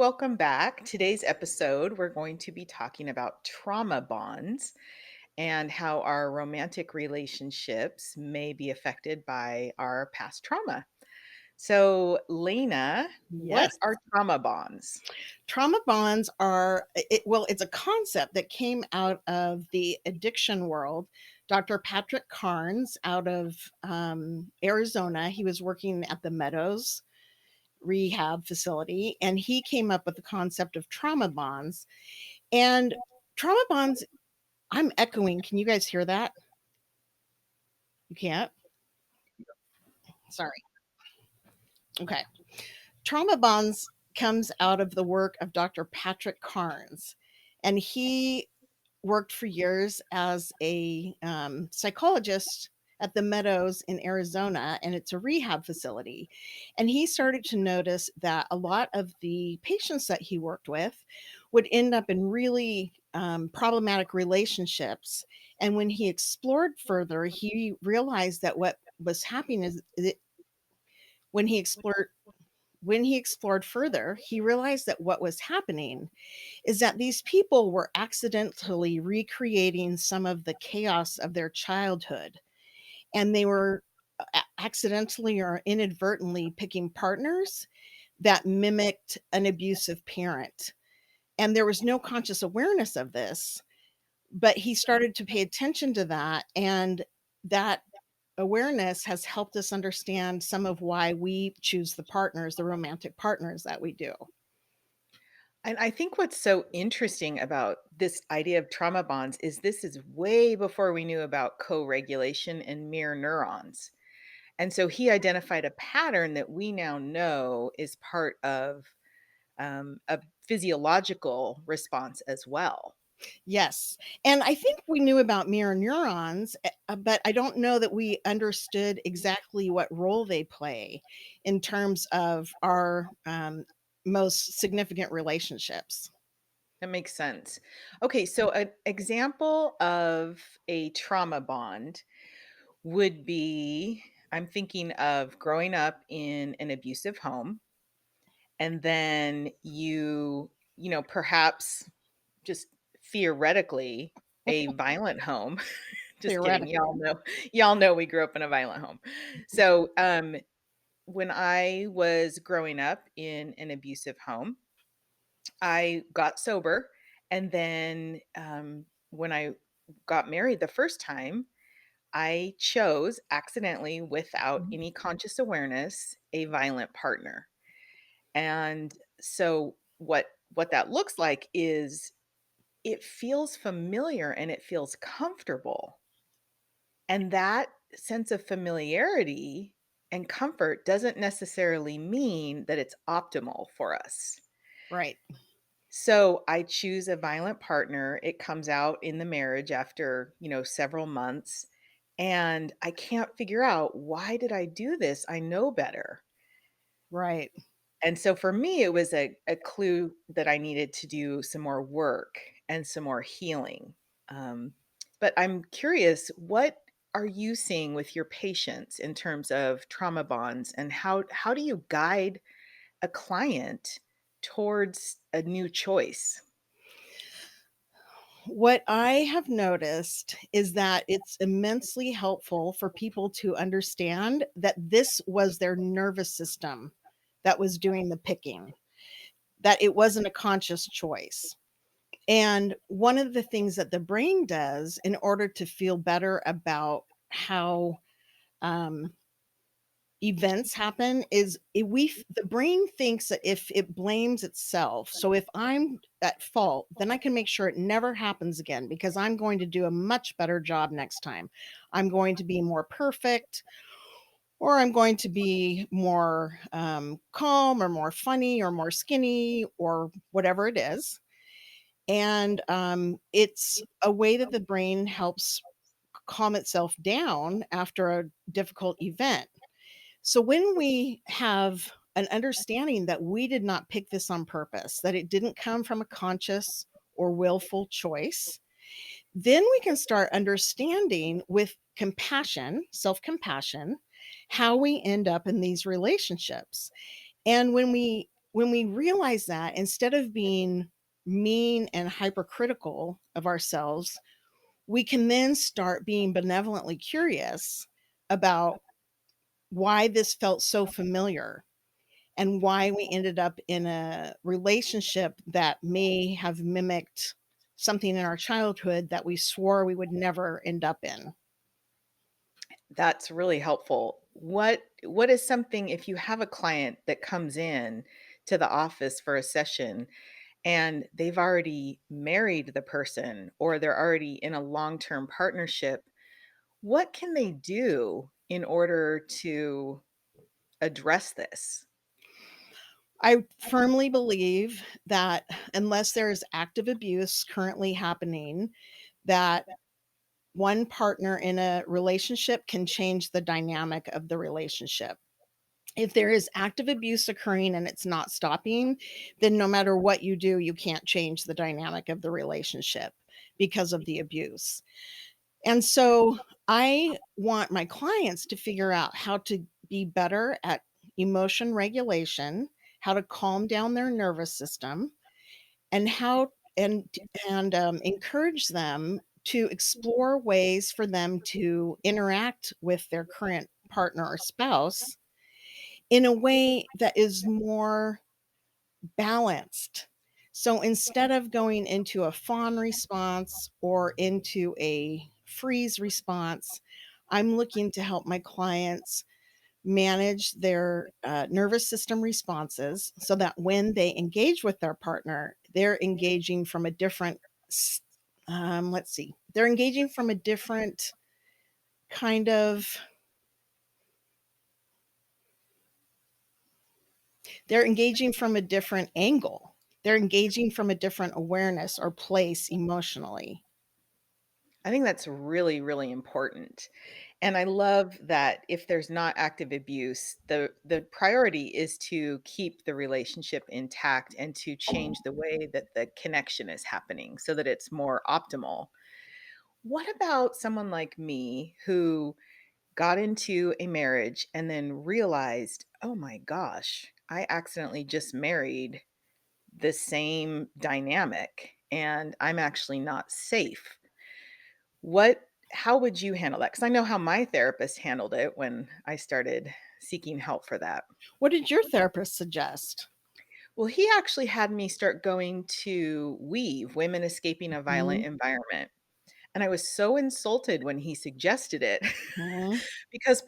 welcome back. Today's episode, we're going to be talking about trauma bonds and how our romantic relationships may be affected by our past trauma. So, Lena, what Yes. are trauma bonds? Trauma bonds are it's a concept that came out of the addiction world. Dr. Patrick Carnes out of Arizona, he was working at the Meadows rehab facility, and he came up with the concept of trauma bonds. And trauma bonds, I'm echoing. Can you guys hear that? You can't? Sorry. Okay. Trauma bonds comes out of the work of Dr. Patrick Carnes, and he worked for years as a psychologist at the Meadows in Arizona, and it's a rehab facility. And he started to notice that a lot of the patients that he worked with would end up in really problematic relationships. And when he explored further, he realized that what was happening is when he explored when he explored further, he realized that what was happening is that these people were accidentally recreating some of the chaos of their childhood. And they were accidentally or inadvertently picking partners that mimicked an abusive parent. And there was no conscious awareness of this, but he started to pay attention to that. And that awareness has helped us understand some of why we choose the romantic partners that we do. And I think what's so interesting about this idea of trauma bonds is this is way before we knew about co regulation and mirror neurons. And so he identified a pattern that we now know is part of a physiological response as well. Yes, and I think we knew about mirror neurons, but I don't know that we understood exactly what role they play in terms of our, most significant relationships. That makes sense. Okay, so an example of a trauma bond would be I'm thinking of growing up in an abusive home and then perhaps just theoretically a violent home. Just kidding. Theoretically. Y'all know we grew up in a violent home. So, when I was growing up in an abusive home, I got sober, and then, when I got married the first time, I chose accidentally, without Mhm. any conscious awareness, a violent partner. And so what that looks like is it feels familiar and it feels comfortable. And that sense of familiarity and comfort doesn't necessarily mean that it's optimal for us. Right. So I choose a violent partner. It comes out in the marriage after, several months. And I can't figure out, why did I do this? I know better. Right. And so for me, it was a clue that I needed to do some more work and some more healing. Um, but I'm curious, what are you seeing with your patients in terms of trauma bonds, and how do you guide a client towards a new choice? What I have noticed is that it's immensely helpful for people to understand that this was their nervous system that was doing the picking, that it wasn't a conscious choice. And one of the things that the brain does in order to feel better about how um, events happen is the brain thinks that if it blames itself, so if I'm at fault, then I can make sure it never happens again because I'm going to do a much better job next time. I'm going to be more perfect, or I'm going to be more calm, or more funny, or more skinny, or whatever it is. And it's a way that the brain helps calm itself down after a difficult event. So when we have an understanding that we did not pick this on purpose, that it didn't come from a conscious or willful choice, then we can start understanding with compassion, self compassion, how we end up in these relationships. And when we when we realize that, instead of being mean and hypercritical of ourselves, we can then start being benevolently curious about why this felt so familiar and why we ended up in a relationship that may have mimicked something in our childhood that we swore we would never end up in. That's really helpful. What is something if you have a client that comes in to the office for a session and they've already married the person or they're already in a long-term partnership, what can they do in order to address this? I firmly believe that unless there is active abuse currently happening, that one partner in a relationship can change the dynamic of the relationship. If there is active abuse occurring and it's not stopping, then no matter what you do, you can't change the dynamic of the relationship because of the abuse. And so I want my clients to figure out how to be better at emotion regulation, how to calm down their nervous system, and how encourage them to explore ways for them to interact with their current partner or spouse in a way that is more balanced. So instead of going into a fawn response or into a freeze response, I'm looking to help my clients manage their nervous system responses so that when they engage with their partner, they're engaging from a different, let's see, they're engaging from a different kind of, they're engaging from a different angle. They're engaging from a different awareness or place emotionally. I think that's really, really important. And I love that if there's not active abuse, the priority is to keep the relationship intact and to change the way that the connection is happening so that it's more optimal. What about someone like me who got into a marriage and then realized, "Oh my gosh, I accidentally just married the same dynamic and I'm actually not safe." What how would you handle that? Because I know how my therapist handled it when I started seeking help for that. What did your therapist suggest? Well, he actually had me start going to Weave, Women Escaping a Violent Mhm, Environment, and I was so insulted when he suggested it mhm. because